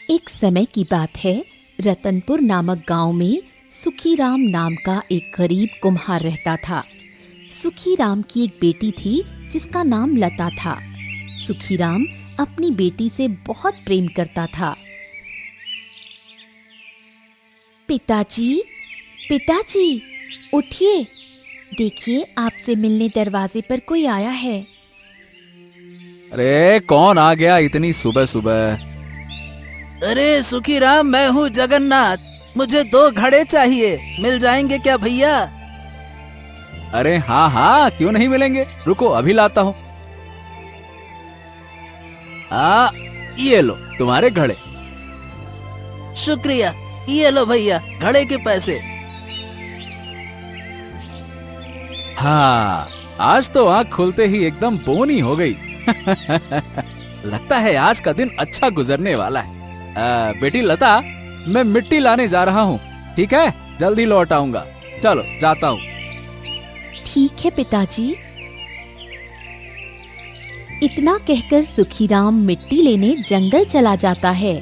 एक समय की बात है। रतनपुर नामक गांव में सुखीराम नाम का एक गरीब कुम्हार रहता था। सुखीराम की एक बेटी थी जिसका नाम लता था। सुखीराम अपनी बेटी से बहुत प्रेम करता था। पिताजी, पिताजी, उठिए, देखिए आपसे मिलने दरवाजे पर कोई आया है। अरे कौन आ गया इतनी सुबह सुबह? अरे सुखीराम, मैं हूँ जगन्नाथ। मुझे 2 घड़े चाहिए, मिल जाएंगे क्या भैया? अरे हाँ हाँ, क्यों नहीं मिलेंगे, रुको अभी लाता हूँ। ये लो तुम्हारे घड़े। शुक्रिया, ये लो भैया घड़े के पैसे। हाँ, आज तो आँख खुलते ही एकदम बोनी हो गई। लगता है आज का दिन अच्छा गुजरने वाला है। बेटी लता, मैं मिट्टी लाने जा रहा हूँ, ठीक है? जल्दी लौट आऊंगा। चलो जाता हूँ। ठीक है पिताजी। इतना कहकर सुखीराम मिट्टी लेने जंगल चला जाता है।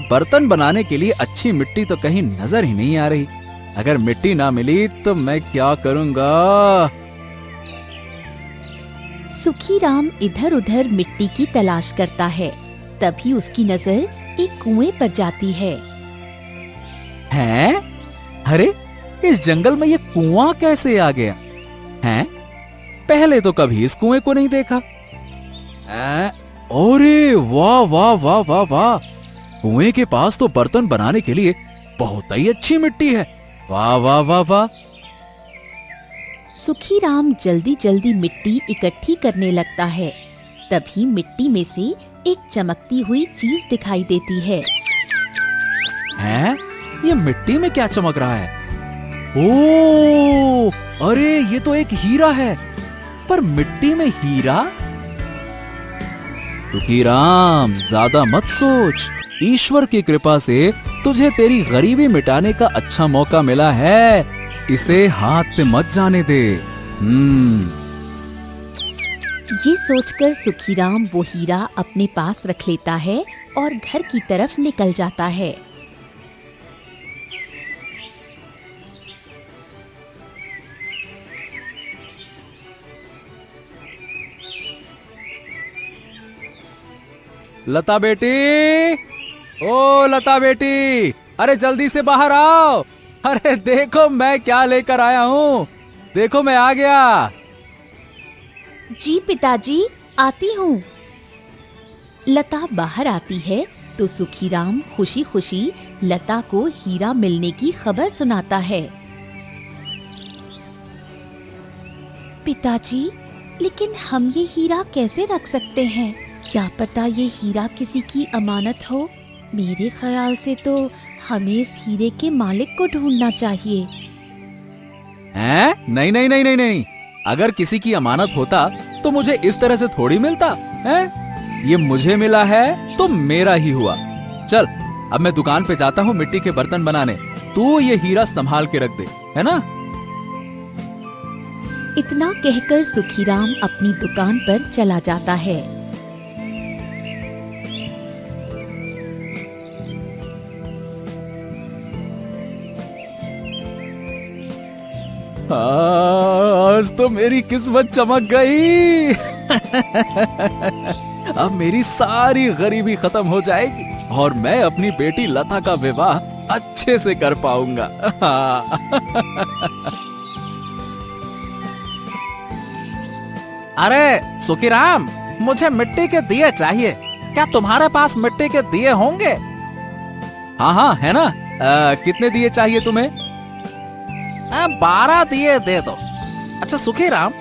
बर्तन बनाने के लिए अच्छी मिट्टी तो कहीं नजर ही नहीं आ रही। अगर मिट्टी ना मिली तो मैं क्या करूंगा? सुखीराम इधर उधर मिट्टी की तलाश करता है। तभी उसकी नजर एक कुएं पर जाती है। हैं? अरे इस जंगल में ये कुआं कैसे आ गया? हैं? पहले तो कभी इस कुएं को नहीं देखा। अरे वाह वाह वाह वाह वाह, कुएं के पास तो बर्तन बनाने के लिए बहुत ही अच्छी मिट्टी है। वाह वाह वाह वाह। सुखीराम जल्दी जल्दी मिट्टी इकट्ठी करने लगता है। तभी मिट्टी में से एक चमकती हुई चीज दिखाई देती है। हैं? ये मिट्टी में क्या चमक रहा है? ओ, अरे ये तो एक हीरा है। पर मिट्टी में हीरा? सुखीराम, ज्यादा मत सोच। ईश्वर की कृपा से तुझे तेरी गरीबी मिटाने का अच्छा मौका मिला है। इसे हाथ से मत जाने दे। ये सोचकर सुखीराम वो हीरा अपने पास रख लेता है और घर की तरफ निकल जाता है। लता बेटी, ओ लता बेटी, अरे जल्दी से बाहर आओ। अरे देखो मैं क्या लेकर आया हूँ। देखो मैं आ गया। जी पिताजी, आती हूँ। लता बाहर आती है तो सुखीराम खुशी खुशी लता को हीरा मिलने की खबर सुनाता है। पिताजी, लेकिन हम ये हीरा कैसे रख सकते हैं? क्या पता ये हीरा किसी की अमानत हो। मेरे ख्याल से तो हमें इस हीरे के मालिक को ढूंढना चाहिए। हैं? नहीं नहीं नहीं नहीं नहीं, अगर किसी की अमानत होता तो मुझे इस तरह से थोड़ी मिलता है। ये मुझे मिला है तो मेरा ही हुआ। चल अब मैं दुकान पे जाता हूँ मिट्टी के बर्तन बनाने। तू ये हीरा संभाल के रख दे, है ना? इतना कहकर सुखीराम अपनी दुकान पर चला जाता है। आज तो मेरी किस्मत चमक गई। अब मेरी सारी गरीबी खत्म हो जाएगी और मैं अपनी बेटी लता का विवाह अच्छे से कर पाऊंगा। अरे सुखीराम, मुझे मिट्टी के दिए चाहिए। क्या तुम्हारे पास मिट्टी के दिए होंगे? हाँ हाँ है ना। कितने दिए चाहिए तुम्हें? 12 दिए दे दो। अच्छा सुखीराम,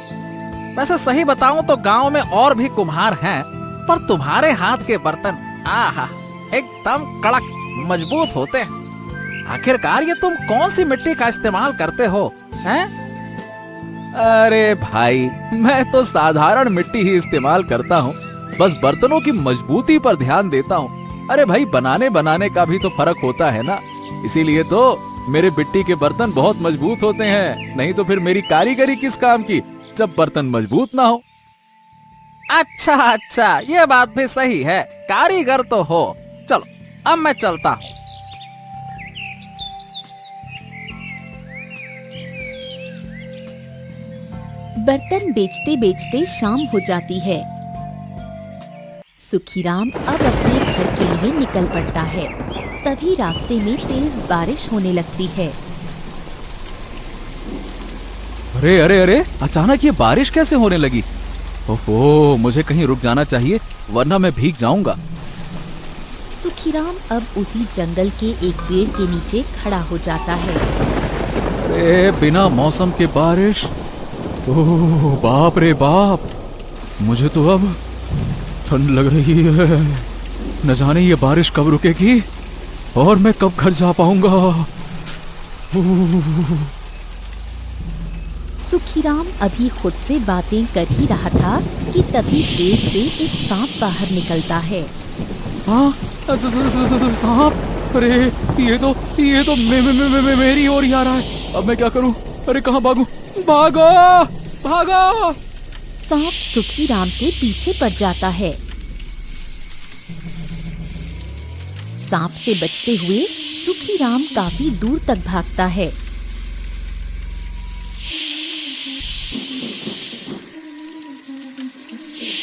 वैसे सही बताऊं तो गांव में और भी कुम्हार हैं, पर तुम्हारे हाथ के बर्तन आहा एकदम कड़क मजबूत होते हैं। आखिरकार ये तुम कौन सी मिट्टी का इस्तेमाल करते हो हैं? अरे भाई, मैं तो साधारण मिट्टी ही इस्तेमाल करता हूँ। बस बर्तनों की मजबूती पर ध्यान देता हूँ। अरे भाई, बनाने बनाने का भी तो फर्क होता है ना। इसीलिए तो मेरे मिट्टी के बर्तन बहुत मजबूत होते हैं, नहीं तो फिर मेरी कारीगरी किस काम की जब बर्तन मजबूत ना हो। अच्छा अच्छा, ये बात भी सही है, कारीगर तो हो। चलो अब मैं चलता हूँ। बर्तन बेचते बेचते शाम हो जाती है। सुखीराम अब अपने घर के लिए निकल पड़ता है। तभी रास्ते में तेज बारिश होने लगती है। अरे अरे अरे, अचानक ये बारिश कैसे होने लगी? ओफो, मुझे कहीं रुक जाना चाहिए वरना मैं भीग जाऊंगा। सुखीराम अब उसी जंगल के एक पेड़ के नीचे खड़ा हो जाता है। अरे बिना मौसम के बारिश, ओह बाप रे बाप, मुझे तो अब ठंड लग रही है। न जाने ये बारिश कब रुकेगी और मैं कब घर जा पाऊंगा। सुखीराम अभी खुद से बातें कर ही रहा था कि तभी पेड़ से एक सांप बाहर निकलता है। हाँ, सांप! अरे ये तो मेरी ओर ही आ रहा है। अब मैं क्या करूं? अरे कहाँ भागूं? भागो भागो! सांप सुखीराम के पीछे पड़ जाता है। सांप से बचते हुए सुखीराम काफी दूर तक भागता है।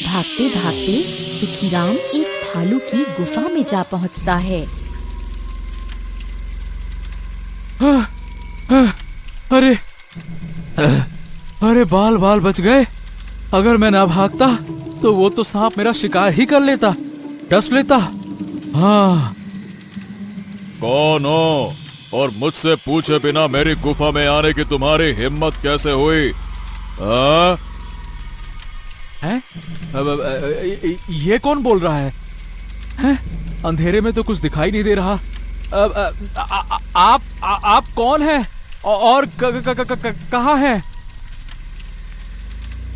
भागते भागते सुखीराम एक भालू की गुफा में जा पहुंचता है। अरे अरे, बाल बाल बच गए। अगर मैं ना भागता तो वो तो सांप मेरा शिकार ही कर लेता, डस लेता। हाँ, कौन हो और मुझसे पूछे बिना मेरी गुफा में आने की तुम्हारी हिम्मत कैसे हुई? हाँ? हैं? ये कौन बोल रहा है? हैं? अंधेरे में तो कुछ दिखाई नहीं दे रहा। आप कौन हैं और कहाँ हैं?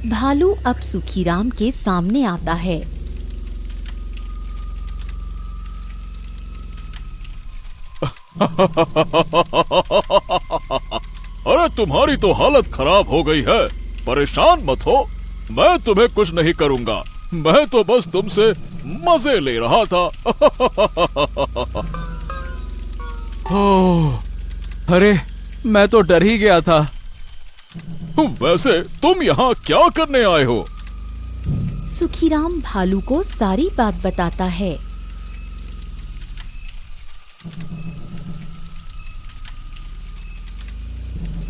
भालू अब सुखीराम के सामने आता है। अरे तुम्हारी तो हालत खराब हो गई है, परेशान मत हो, मैं तुम्हें कुछ नहीं करूंगा, मैं तो बस तुमसे मजे ले रहा था। ओह, अरे मैं तो डर ही गया था। वैसे तुम यहाँ क्या करने आए हो? सुखीराम भालू को सारी बात बताता है।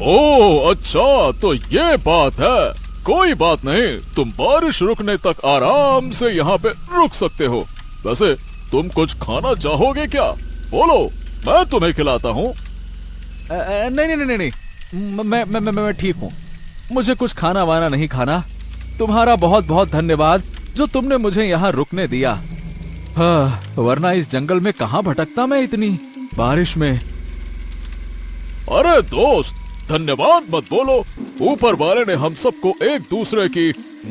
ओह अच्छा, तो ये बात है। कोई बात नहीं, तुम बारिश रुकने तक आराम से यहाँ पे रुक सकते हो। वैसे तुम कुछ खाना चाहोगे क्या? बोलो, मैं तुम्हें खिलाता हूँ। नहीं नहीं नहीं नहीं, मैं ठीक हूँ, मुझे कुछ खाना वाना नहीं खाना। तुम्हारा बहुत बहुत धन्यवाद जो तुमने मुझे यहाँ रुकने दिया। हाँ, वरना इस जंगल में कहाँ भटकता मैं इतनी बारिश में। अरे दोस्त, धन्यवाद मत बोलो, ऊपर वाले ने हम सबको एक दूसरे की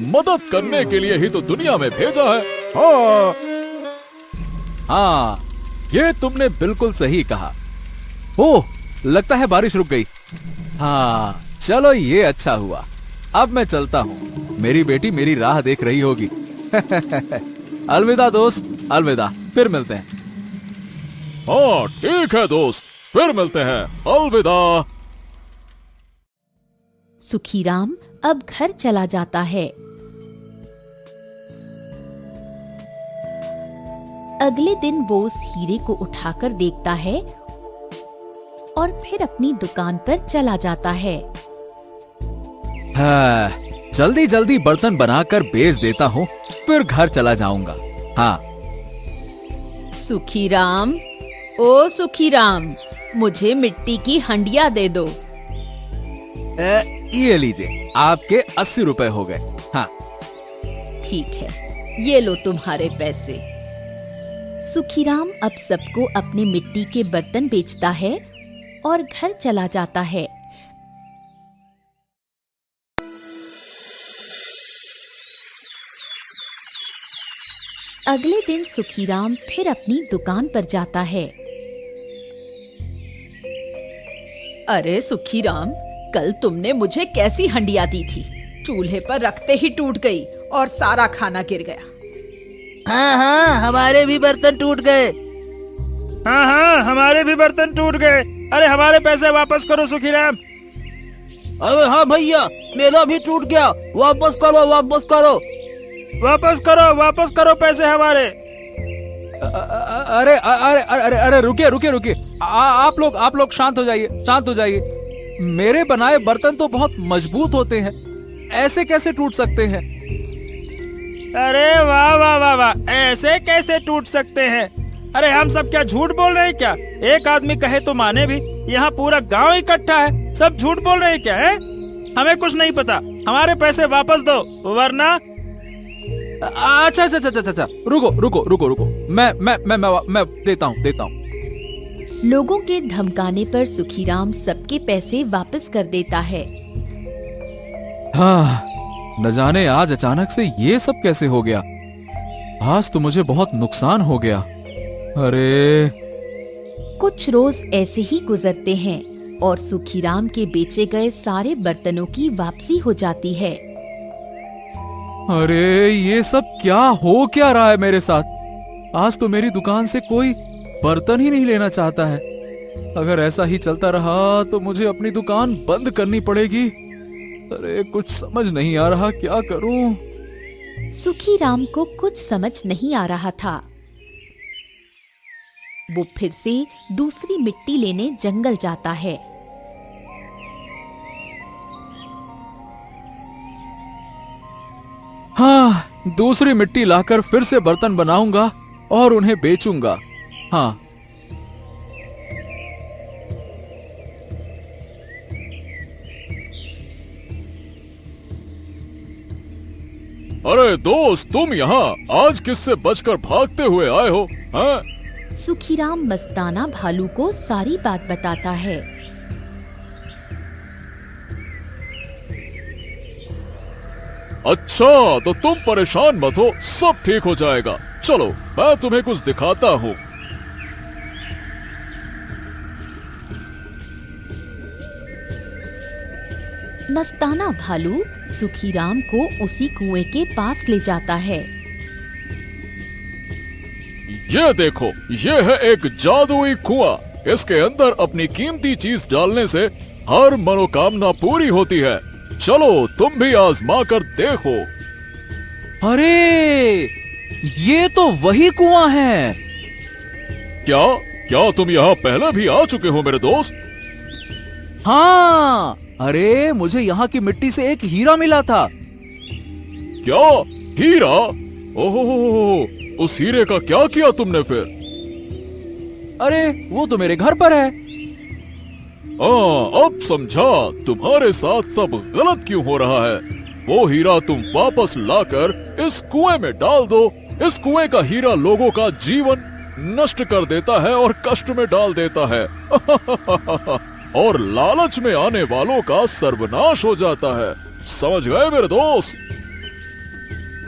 मदद करने के लिए ही तो दुनिया में भेजा है। हाँ हाँ, ये तुमने बिल्कुल सही कहा। ओह, लगता है बारिश रुक गई। हाँ चलो, ये अच्छा हुआ। अब मैं चलता हूँ, मेरी बेटी मेरी राह देख रही होगी। अलविदा दोस्त, अलविदा, फिर मिलते हैं। हाँ ठीक है दोस्त, फिर मिलते हैं, अलविदा। सुखीराम अब घर चला जाता है। अगले दिन वो उस हीरे को उठाकर देखता है और फिर अपनी दुकान पर चला जाता है। हाँ, जल्दी जल्दी बर्तन बनाकर बेच देता हूँ, फिर घर चला जाऊंगा। हाँ। सुखीराम, ओ सुखीराम, मुझे मिट्टी की हंडिया दे दो। ये लीजिए, आपके 80 रुपए हो गए। हाँ ठीक है, ये लो तुम्हारे पैसे। सुखीराम अब सबको अपने मिट्टी के बर्तन बेचता है और घर चला जाता है। अगले दिन सुखीराम फिर अपनी दुकान पर जाता है। अरे सुखीराम, कल तुमने मुझे कैसी हंडिया दी थी? चूल्हे पर रखते ही टूट गई और सारा खाना गिर गया। हाँ हाँ, हमारे भी बर्तन टूट गए। हाँ हाँ, हमारे भी बर्तन टूट गए। अरे हमारे पैसे वापस करो सुखीराम। अरे हाँ भैया, मेरा भी टूट गया। वापस करो, वापस करो। वापस करो, वापस करो पैसे हमारे। अरे अरे अरे अरे रुकिए रुकिए रुकिए, आप लोग शांत हो जाइए, शांत हो जाइए। मेरे बनाए बर्तन तो बहुत मजबूत होते हैं, ऐसे कैसे टूट सकते हैं? अरे वाह वाह वाह वाह, ऐसे कैसे टूट सकते हैं? अरे हम सब क्या झूठ बोल रहे हैं क्या? एक आदमी कहे तो माने भी, यहाँ पूरा गांव इकट्ठा है, सब झूठ बोल रहे हैं क्या है? हमें कुछ नहीं पता, हमारे पैसे वापस दो वरना। अच्छा अच्छा अच्छा अच्छा, रुको रुको रुको रुको, मैं देता हूँ। लोगों के धमकाने पर सुखीराम सबके पैसे वापस कर देता है। हाँ, न जाने आज अचानक से ये सब कैसे हो गया। आज तो मुझे बहुत नुकसान हो गया। अरे कुछ रोज ऐसे ही गुजरते हैं और सुखीराम के बेचे गए सारे बर्तनों की वापसी हो जाती है। अरे ये सब क्या रहा है मेरे साथ? आज तो मेरी दुकान से कोई बर्तन ही नहीं लेना चाहता है। अगर ऐसा ही चलता रहा तो मुझे अपनी दुकान बंद करनी पड़ेगी। अरे कुछ समझ नहीं आ रहा, क्या करूं? सुखीराम को कुछ समझ नहीं आ रहा था। वो फिर से दूसरी मिट्टी लेने जंगल जाता है। हाँ, दूसरी मिट्टी लाकर फिर से बर्तन बनाऊंगा और उन्हें बेचूंगा। हाँ, अरे दोस्त, तुम यहाँ आज किससे बचकर भागते हुए आए हो? हाँ? सुखीराम मस्ताना भालू को सारी बात बताता है। अच्छा, तो तुम परेशान मत हो, सब ठीक हो जाएगा। चलो, मैं तुम्हें कुछ दिखाता हूँ। मस्ताना भालू सुखीराम को उसी कुएं के पास ले जाता है। ये देखो, ये है एक जादुई कुआं। इसके अंदर अपनी कीमती चीज डालने से हर मनोकामना पूरी होती है। चलो, तुम भी आजमा कर देखो। अरे ये तो वही कुआं है। क्या क्या तुम यहाँ पहले भी आ चुके हो मेरे दोस्त? हाँ, अरे मुझे यहाँ की मिट्टी से एक हीरा मिला था। क्या हीरा? ओहो, उस हीरे का क्या किया तुमने फिर? अरे वो तो मेरे घर पर है। अब समझा तुम्हारे साथ सब गलत क्यों हो रहा है। वो हीरा तुम वापस लाकर इस कुएं में डाल दो। इस कुएं का हीरा लोगों का जीवन नष्ट कर देता है और कष्ट में डाल देता है। और लालच में आने वालों का सर्वनाश हो जाता है। समझ गए मेरे दोस्त?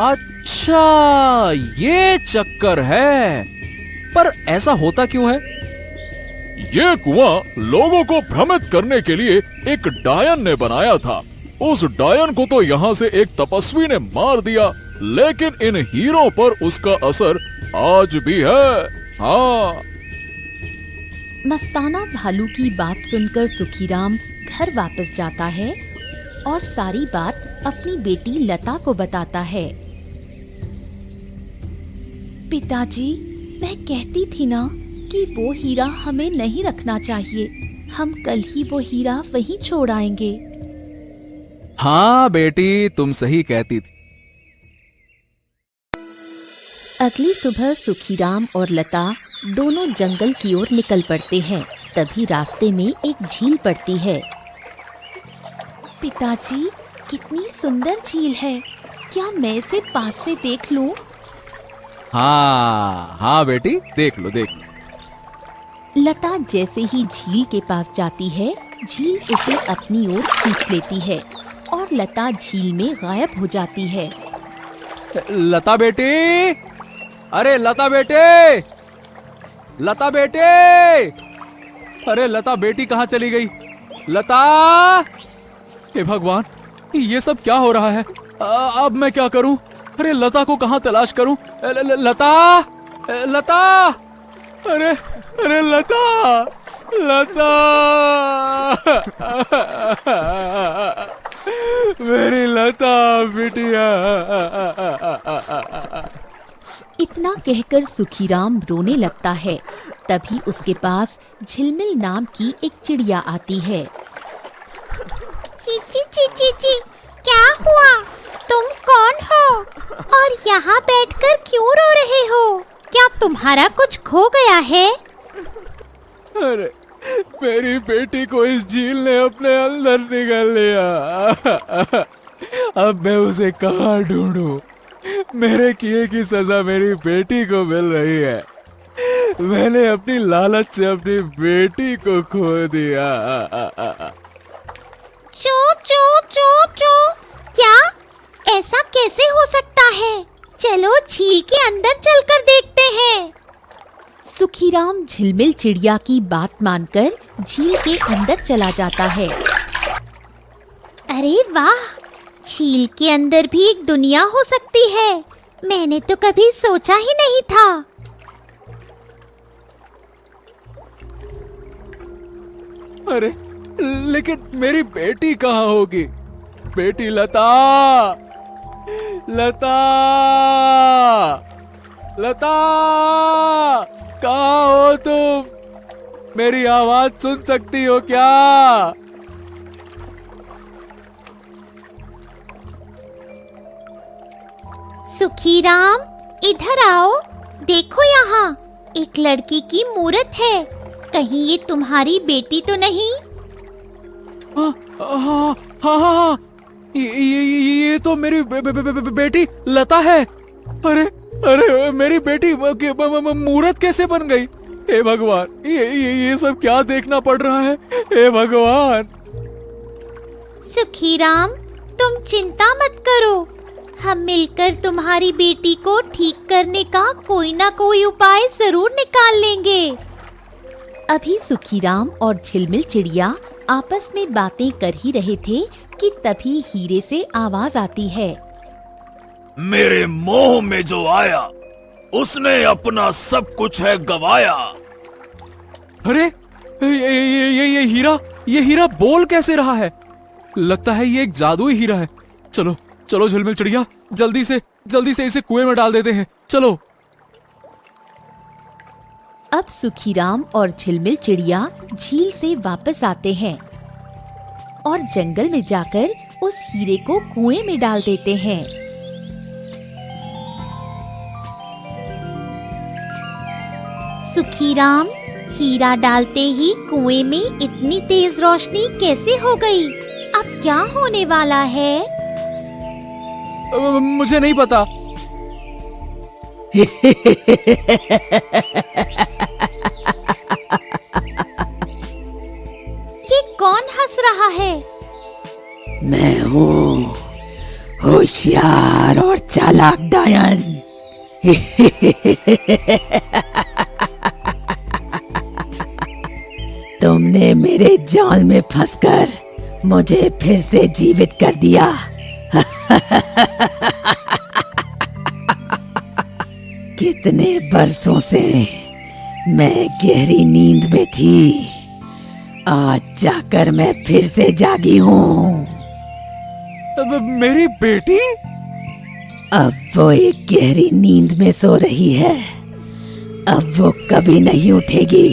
अच्छा, ये चक्कर है। पर ऐसा होता क्यों है? ये कुआं लोगों को भ्रमित करने के लिए एक डायन ने बनाया था। उस डायन को तो यहाँ से एक तपस्वी ने मार दिया, लेकिन इन हीरों पर उसका असर आज भी है। हाँ। मस्ताना भालू की बात सुनकर सुखीराम घर वापस जाता है और सारी बात अपनी बेटी लता को बताता है। पिताजी, मैं कहती थी ना कि वो हीरा हमें नहीं रखना चाहिए। हम कल ही वो हीरा वहीं छोड़ आएंगे। हाँ बेटी, तुम सही कहती थी। अगली सुबह सुखीराम और लता दोनों जंगल की ओर निकल पड़ते हैं। तभी रास्ते में एक झील पड़ती है। पिताजी, कितनी सुंदर झील है। क्या मैं इसे पास से देख लूं? हाँ हाँ बेटी, देख लो देख लो। लता जैसे ही झील के पास जाती है, झील उसे अपनी ओर खींच लेती है और लता झील में गायब हो जाती है। लता बेटी, अरे लता बेटे, लता बेटे, अरे लता बेटी कहाँ चली गई? लता, हे भगवान, ये सब क्या हो रहा है? अब मैं क्या करूं? अरे लता को कहाँ तलाश करूं? लता, लता, अरे अरे लता, लता, मेरी लता बिटिया। इतना कहकर सुखीराम रोने लगता है। तभी उसके पास झिलमिल नाम की एक चिड़िया आती है। चीची चीची ची, क्या हुआ? तुम कौन हो और यहाँ बैठकर क्यों रो रहे हो? क्या तुम्हारा कुछ खो गया है? अरे मेरी बेटी को इस झील ने अपने अंदर निगल लिया। अब मैं उसे कहाँ ढूंढूं? मेरे किए की सजा मेरी बेटी को मिल रही है। मैंने अपनी लालच से अपनी बेटी को खो दिया। चो चो चो चो, क्या ऐसा कैसे हो सकता है? चलो झील के अंदर चलकर देखते हैं। सुखीराम झिलमिल चिड़िया की बात मानकर झील के अंदर चला जाता है। अरे वाह, झील के अंदर भी एक दुनिया हो सकती है। मैंने तो कभी सोचा ही नहीं था। अरे लेकिन मेरी बेटी कहाँ होगी? बेटी लता, लता, लता, कहाँ हो तुम? मेरी आवाज सुन सकती हो क्या? सुखीराम, इधर आओ। देखो यहाँ एक लड़की की मूरत है। कहीं ये तुम्हारी बेटी तो नहीं? हाँ हाँ हाँ हाँ, ये तो मेरी बेटी लता है। अरे अरे मेरी बेटी मूरत कैसे बन गई? हे भगवान, ये सब क्या देखना पड़ रहा है? हे भगवान। सुखीराम, तुम चिंता मत करो। हम मिलकर तुम्हारी बेटी को ठीक करने का कोई ना कोई उपाय जरूर निकाल लेंगे। अभी सुखीराम और झिलमिल चिड़िया आपस में बातें कर ही रहे थे कि तभी हीरे से आवाज आती है। मेरे मोह में जो आया उसने अपना सब कुछ है गवाया। अरे ये हीरा बोल कैसे रहा है? लगता है ये एक जादुई हीरा है। चलो चलो झिलमिल चिड़िया, जल्दी से इसे कुएं में डाल देते हैं। चलो। अब सुखीराम और झिलमिल चिड़िया झील से वापस आते हैं और जंगल में जाकर उस हीरे को कुएं में डाल देते हैं। सुखीराम, हीरा डालते ही कुएं में इतनी तेज रोशनी कैसे हो गई? अब क्या होने वाला है? मुझे नहीं पता। ये कौन हंस रहा है? मैं हूँ होशियार और चालाक डायन। तुमने मेरे जाल में फंसकर मुझे फिर से जीवित कर दिया। कितने बरसों से मैं गहरी नींद में थी। आज जाकर मैं फिर से जागी हूँ। मेरी बेटी? अब वो एक गहरी नींद में सो रही है। अब वो कभी नहीं उठेगी।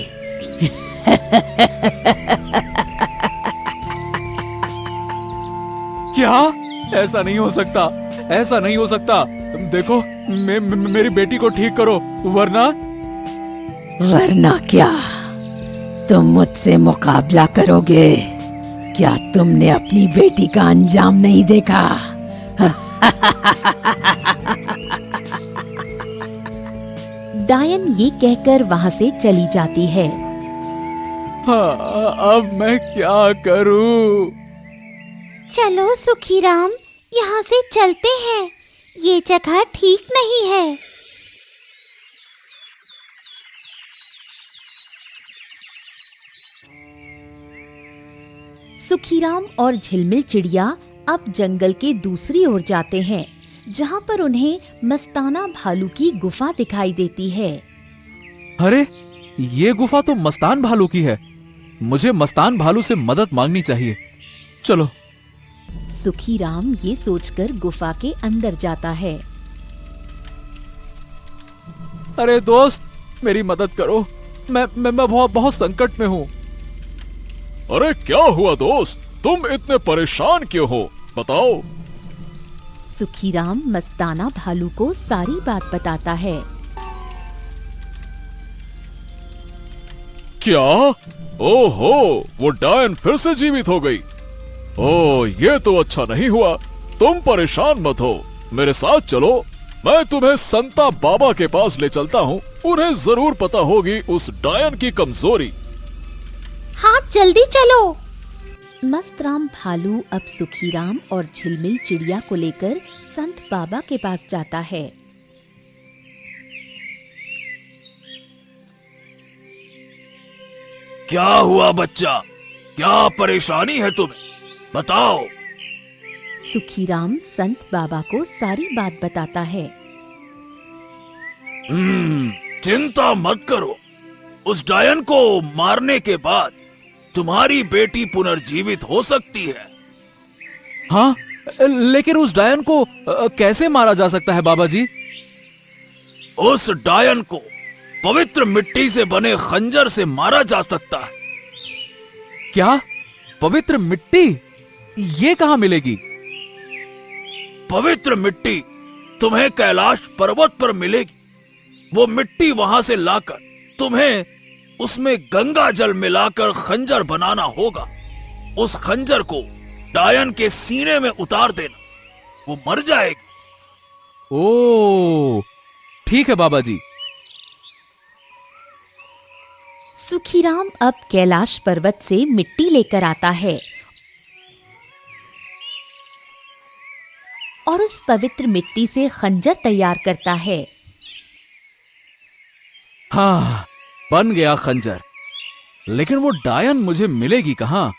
क्या? ऐसा नहीं हो सकता, ऐसा नहीं हो सकता। देखो, मेरी बेटी को ठीक करो, वरना क्या तुम मुझसे मुकाबला करोगे? क्या तुमने अपनी बेटी का अंजाम नहीं देखा? डायन ये कहकर वहाँ से चली जाती है। हाँ, अब मैं क्या करूं? चलो सुखीराम, यहाँ से चलते हैं। ये जगह ठीक नहीं है। सुखीराम और झिलमिल चिड़िया अब जंगल के दूसरी ओर जाते हैं, जहाँ पर उन्हें मस्ताना भालू की गुफा दिखाई देती है। अरे ये गुफा तो मस्तान भालू की है। मुझे मस्तान भालू से मदद मांगनी चाहिए। चलो। सुखीराम ये सोचकर गुफा के अंदर जाता है। अरे दोस्त, मेरी मदद करो। मैं बहुत संकट में हूँ। अरे क्या हुआ दोस्त, तुम इतने परेशान क्यों हो, बताओ। सुखीराम मस्ताना भालू को सारी बात बताता है। क्या? ओहो, वो डायन फिर से जीवित हो गई। ओह, ये तो अच्छा नहीं हुआ। तुम परेशान मत हो, मेरे साथ चलो। मैं तुम्हें संता बाबा के पास ले चलता हूँ। उन्हें जरूर पता होगी उस डायन की कमजोरी। हाँ, जल्दी चलो। मस्तराम भालू अब सुखीराम और झिलमिल चिड़िया को लेकर संत बाबा के पास जाता है। क्या हुआ बच्चा, क्या परेशानी है तुम्हें, बताओ। सुखीराम संत बाबा को सारी बात बताता है। चिंता मत करो। उस डायन को मारने के बाद तुम्हारी बेटी पुनर्जीवित हो सकती है। हाँ, लेकिन उस डायन को कैसे मारा जा सकता है बाबा जी? उस डायन को पवित्र मिट्टी से बने खंजर से मारा जा सकता है। क्या? पवित्र मिट्टी? ये कहाँ मिलेगी? पवित्र मिट्टी तुम्हें कैलाश पर्वत पर मिलेगी। वो मिट्टी वहां से लाकर तुम्हें उसमें गंगा जल मिलाकर खंजर बनाना होगा। उस खंजर को डायन के सीने में उतार देना, वो मर जाएगी। ओह, ठीक है बाबा जी। सुखीराम अब कैलाश पर्वत से मिट्टी लेकर आता है और उस पवित्र मिट्टी से खंजर तैयार करता है। हाँ, बन गया खंजर। लेकिन वो डायन मुझे मिलेगी कहाँ?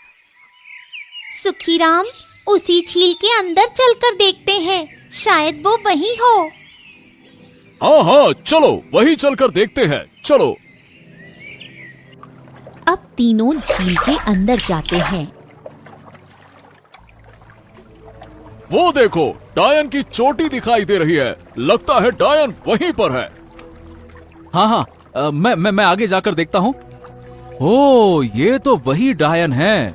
सुखीराम, उसी झील के अंदर चलकर देखते हैं, शायद वो वहीं हो। हाँ हाँ, चलो वही चलकर देखते हैं, चलो। अब तीनों झील के अंदर जाते हैं। वो देखो, डायन की चोटी दिखाई दे रही है। लगता है डायन वहीं पर है। हाँ, मैं आगे जाकर देखता हूँ। ओह, ये तो वही डायन है।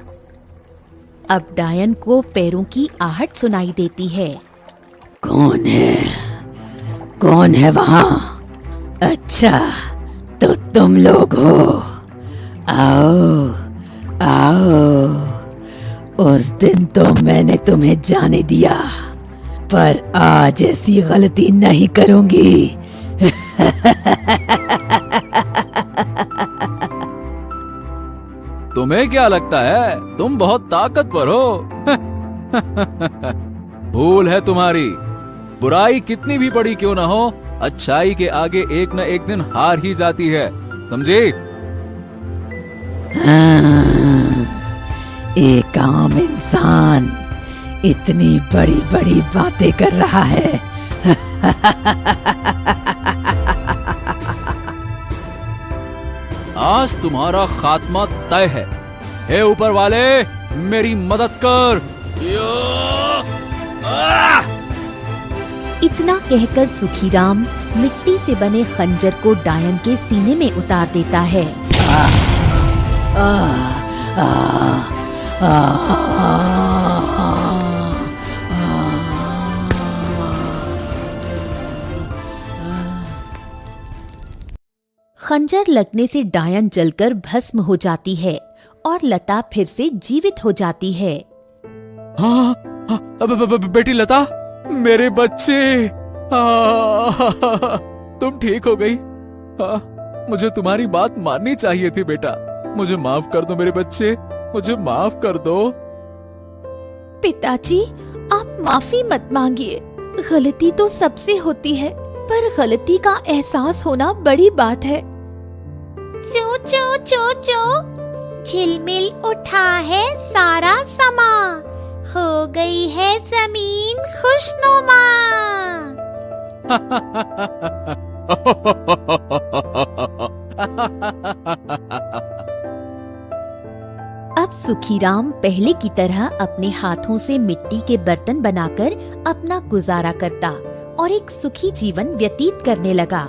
अब डायन को पैरों की आहट सुनाई देती है। कौन है? कौन है वहाँ? अच्छा, तो तुम लोग हो। आओ आओ। उस दिन तो मैंने तुम्हें जाने दिया, पर आज ऐसी गलती नहीं करूंगी। तुम्हें क्या लगता है तुम बहुत ताकतवर हो? भूल है तुम्हारी। बुराई कितनी भी बड़ी क्यों ना हो, अच्छाई के आगे एक न एक दिन हार ही जाती है, समझे? हाँ, एक आम इंसान इतनी बड़ी बड़ी बातें कर रहा है। आज तुम्हारा खात्मा तय है। हे ऊपर वाले, मेरी मदद कर। इतना कहकर सुखीराम मिट्टी से बने खंजर को डायन के सीने में उतार देता है। खंजर लगने से डायन जलकर भस्म हो जाती है और लता फिर से जीवित हो जाती है। हाँ, बेटी लता, मेरे बच्चे, तुम ठीक हो गई। मुझे तुम्हारी बात माननी चाहिए थी बेटा। मुझे माफ कर दो मेरे बच्चे, मुझे माफ कर दो। पिताजी, आप माफी मत मांगिए। गलती तो सबसे होती है, पर गलती का एहसास होना बड़ी बात है। चो चो चो चो, झिलमिल उठा है सारा समा, हो गई है जमीन खुशनुमा। अब सुखीराम पहले की तरह अपने हाथों से मिट्टी के बर्तन बनाकर अपना गुजारा करता और एक सुखी जीवन व्यतीत करने लगा।